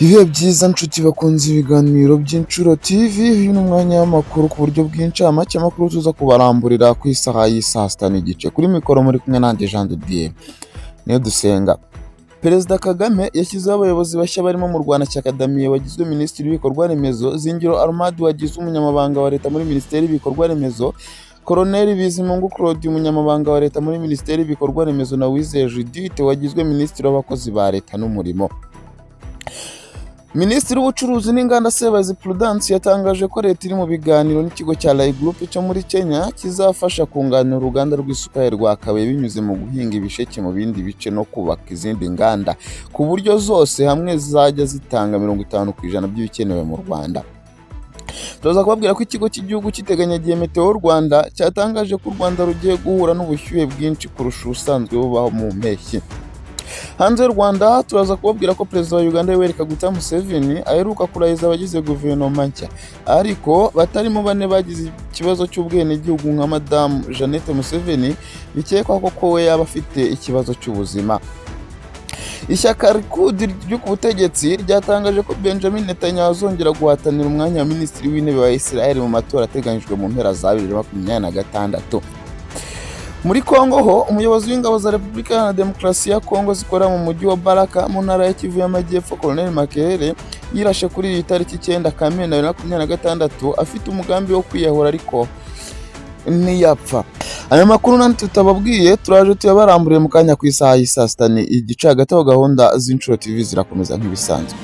Ibihe byiza nshuti bakunze ibiganiro by'Inshuro TV, uyu ni umwanya w'amakuru ku buryo bw'incamake, amakuru tuza kubaramburira ku isaha y'isaa sita n'igice. Kuri mikoro muri kumwe nanjye Jean de Dieu niyo dusenga. Perezida Kagame yashyizeho abayobozi bashya barimo Murwanashyaka Damien wagizwe Minisitiri w'Ibikorwa Remezo, Zingiro Ahmad wagizwe Umunyamabanga wa Leta muri Minisiteri y'Ibikorwa Remezo, Colonel Bizimungu Claude Umunyamabanga wa Leta muri Minisiteri y'Ibikorwa Remezo na Uwizeye Judith wagizwe Minisitiri w'Abakozi ba Leta n'Umurimo. Minisitiri w'Ubucuruzi n'Inganda Sebazi Prudence yatangaje ko Leta iri mu biganiro n'ikigo cya Rai Group cyo muri Kenya kizafasha kunganira uruganda rw'isukari rwa Kabuye binyuze mu guhinga ibisheke mu bindi bice no kubaka izindi nganda ku buryo zose hamwe zajya zitanga 50% by'ibikenewe mu Rwanda. Tuza kubabwira ko ikigo cy'igihugu cy'iteganyagihe Meteo Rwanda cyatangaje ko u Rwanda rugiye guhura n'ubushyuhe bwinshi kurusha ubusanzwe bubaho mu mpeshyi. Hanze y'u Rwanda turaza kubabwira ko Perezida wa Uganda Yoweri Kaguta Museveni aheruka kurahiza abagize guverinoma nshya, ariko batarimo bane bagize ikibazo cy'ubwenegihugu nka Madamu Jeannette Museveni bikekwa ko we yaba afite ikibazo cy'ubuzima. Ishyaka Likud ryo ku butegetsi ryatangaje ko Benjamin Netanyahu azongera guhatanira umwanya wa Minisitiri w'Intebe wa Israel mu matora ateganyijwe mu mpera za 2026. Muri Kongo ho umuyobozi w'ingabo za Repubulika Iharanira Demokarasi ya Kongo zikora mu mujyi wa Baraka mu ntara ya Kivu y'Amajyepfo, Colonel Makerere yirashe kuri iyi tariki 9 Kamena 2026 afite umugambi wo kwiyahura ariko ntiyapfa. Aya makuru nanti tutababwiye turaje tuyabaramburiye mu kanya ku isaha y'isaa sita n'igice. Hagati aho gahunda z'Inshuro TV zirakomeza nk'ibisanzwe.